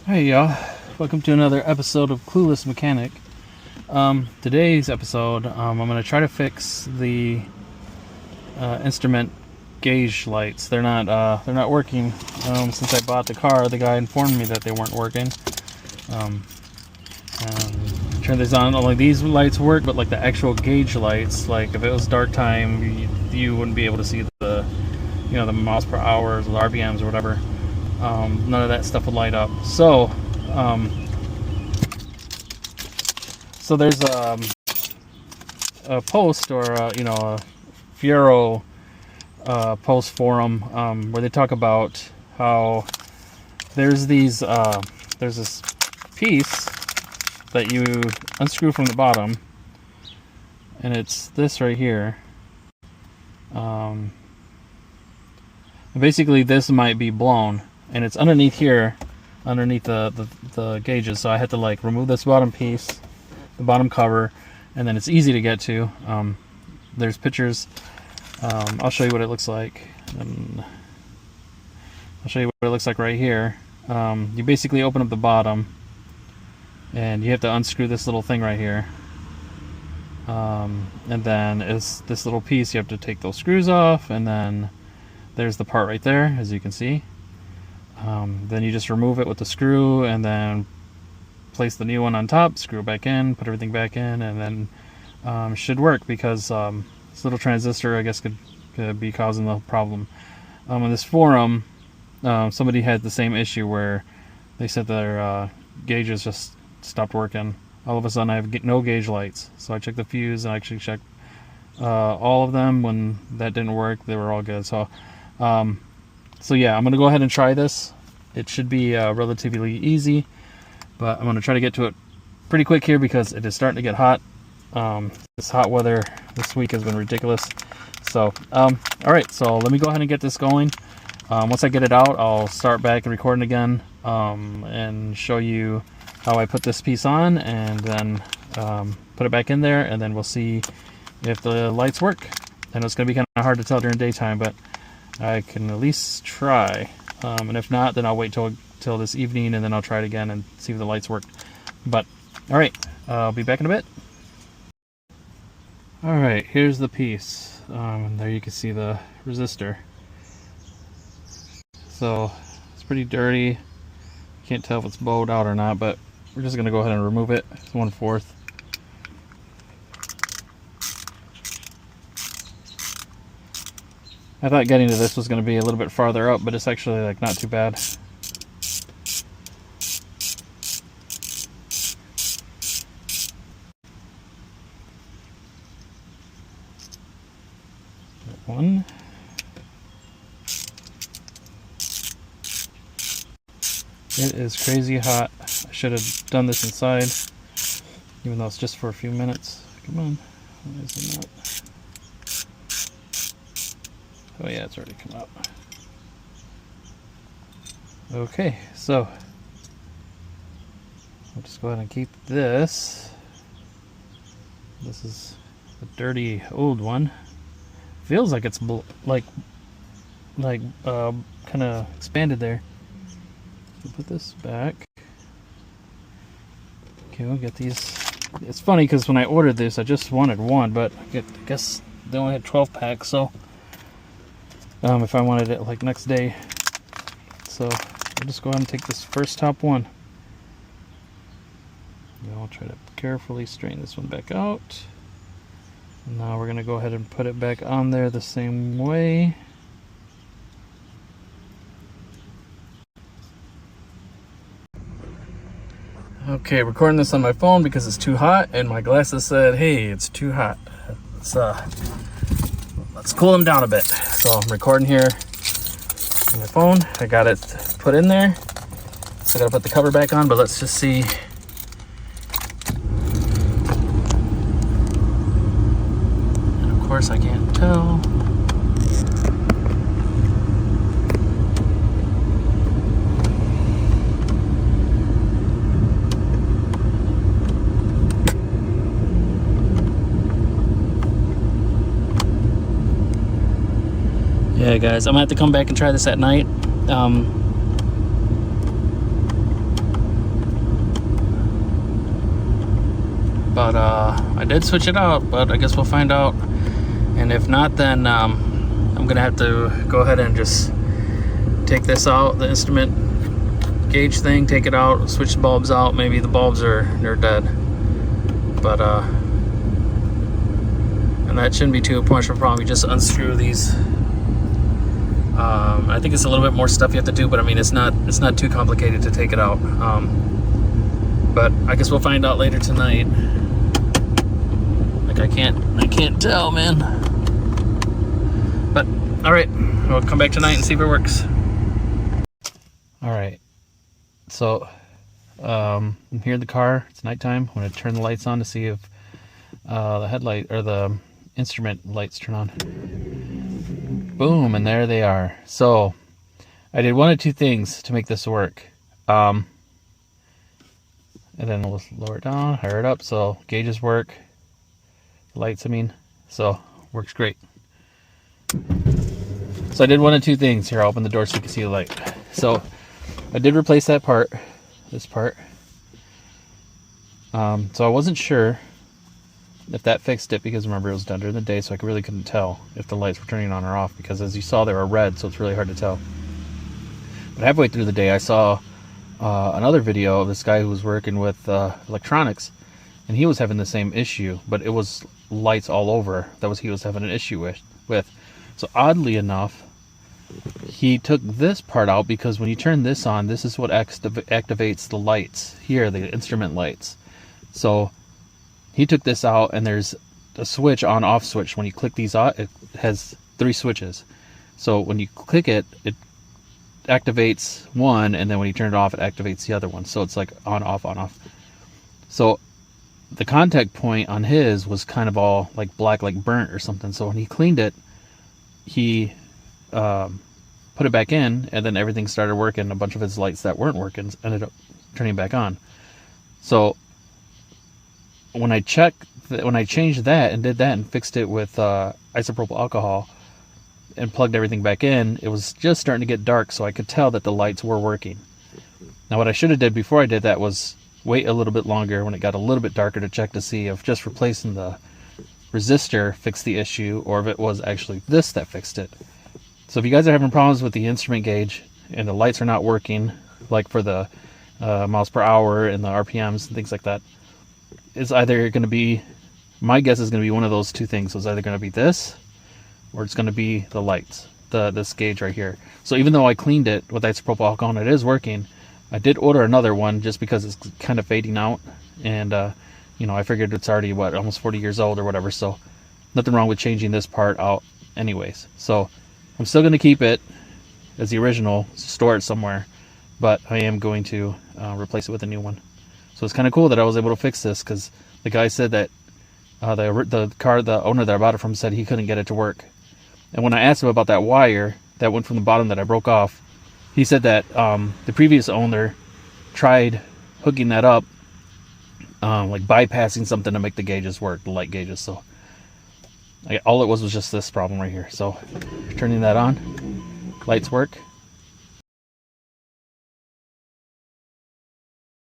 Hey y'all, welcome to another episode of Clueless Mechanic. Today's episode, I'm going to try to fix the instrument gauge lights. They're not working. Since I bought the car, the guy informed me that they weren't working. Turn these on. Only these lights work, but like the actual gauge lights, like if it was dark time, you wouldn't be able to see the miles per hour, or the RPMs or whatever. None of that stuff would light up. So there's a post or a Fiero post forum where they talk about how there's this piece that you unscrew from the bottom, and it's this right here. Basically, this might be blown, and it's underneath here, underneath the gauges. So I had to like remove this bottom piece, the bottom cover, and then it's easy to get to. There's pictures. I'll show you what it looks like. And I'll show you what it looks like right here. You basically open up the bottom, and you have to unscrew this little thing right here. And then is this little piece. You have to take those screws off, and then there's the part right there, as you can see. Then you just remove it with the screw, and then place the new one on top, screw it back in, put everything back in, and then should work, because this little transistor, I guess, could be causing the problem. In this forum, somebody had the same issue where they said their gauges just stopped working. All of a sudden I have no gauge lights. So I checked the fuse, and I actually checked all of them. When that didn't work, they were all good. So yeah, I'm going to go ahead and try this. It should be relatively easy, but I'm going to try to get to it pretty quick here because it is starting to get hot. This hot weather this week has been ridiculous. So, alright, so let me go ahead and get this going. Once I get it out, I'll start back and recording again, and show you how I put this piece on, and then put it back in there, and then we'll see if the lights work. I know it's going to be kind of hard to tell during daytime, but I can at least try. And if not, then I'll wait till this evening, and then I'll try it again and see if the lights work. But, alright, I'll be back in a bit. Alright, here's the piece. There you can see the resistor. So, it's pretty dirty. Can't tell if it's bowed out or not, but we're just going to go ahead and remove it. It's 1/4. I thought getting to this was going to be a little bit farther up, but it's actually like not too bad. One. It is crazy hot. I should have done this inside, even though it's just for a few minutes. Come on. Why is it not? Oh yeah, it's already come out. Okay, so I'll just go ahead and keep this. This is a dirty old one. Feels like it's kind of expanded there. So put this back. Okay, we'll get these. It's funny because when I ordered this, I just wanted one, but I guess they only had 12 packs, so if I wanted it like next day. So I'll just go ahead and take this first top one. And I'll try to carefully straighten this one back out. Now we're going to go ahead and put it back on there the same way. Okay, recording this on my phone because it's too hot, and my glasses said, hey, it's too hot. Let's cool them down a bit. So I'm recording here on my phone. I got it put in there. So I got to put the cover back on, but let's just see. And of course I can't tell. Yeah, guys, I'm gonna have to come back and try this at night. But I did switch it out, but I guess we'll find out. And if not, then I'm gonna have to go ahead and just take this out, the instrument gauge thing, take it out, switch the bulbs out. Maybe the bulbs they're dead. But and that shouldn't be too much of a problem. You just unscrew these. I think it's a little bit more stuff you have to do, but I mean it's not too complicated to take it out. But I guess we'll find out later tonight. Like I can't tell, man. But all right, we'll come back tonight and see if it works. All right, so I'm here in the car. It's nighttime. I'm gonna turn the lights on to see if the headlight or the instrument lights turn on. Boom, and there they are. So I did one of two things to make this work. And then we'll lower it down, higher it up, so gauges work. Lights, I mean. So works great. So I did one of two things. Here, I'll open the door so you can see the light. So I did replace that part, this part. So I wasn't sure if that fixed it, because remember it was done during the day, so I really couldn't tell if the lights were turning on or off, because as you saw they were red, so it's really hard to tell. But halfway through the day I saw another video of this guy who was working with electronics, and he was having the same issue, but it was lights all over. That was he was having an issue with. So oddly enough, he took this part out, because when you turn this on, this is what activates the lights here, the instrument lights. So he took this out, and there's a switch, on-off switch. When you click these out, it has 3 switches. So when you click it, it activates one, and then when you turn it off, it activates the other one. So it's like on-off, on-off. So the contact point on his was kind of all like black, like burnt or something. So when he cleaned it, he put it back in, and then everything started working. A bunch of his lights that weren't working ended up turning back on. So when I changed that and did that and fixed it with isopropyl alcohol and plugged everything back in, it was just starting to get dark, so I could tell that the lights were working. Now what I should have did before I did that was wait a little bit longer when it got a little bit darker to check to see if just replacing the resistor fixed the issue, or if it was actually this that fixed it. So if you guys are having problems with the instrument gauge and the lights are not working, like for the miles per hour and the RPMs and things like that, it's either going to be, my guess is going to be one of those two things. So it's either going to be this, or it's going to be the lights, this gauge right here. So even though I cleaned it with isopropyl alcohol and it is working, I did order another one just because it's kind of fading out, and you know, I figured it's already almost 40 years old or whatever, so nothing wrong with changing this part out anyways. So I'm still going to keep it as the original, store it somewhere, but I am going to replace it with a new one. So it's kind of cool that I was able to fix this, because the guy said that the owner that I bought it from said he couldn't get it to work. And when I asked him about that wire that went from the bottom that I broke off, he said that the previous owner tried hooking that up, like bypassing something to make the gauges work, the light gauges. So all it was just this problem right here. So turning that on, lights work.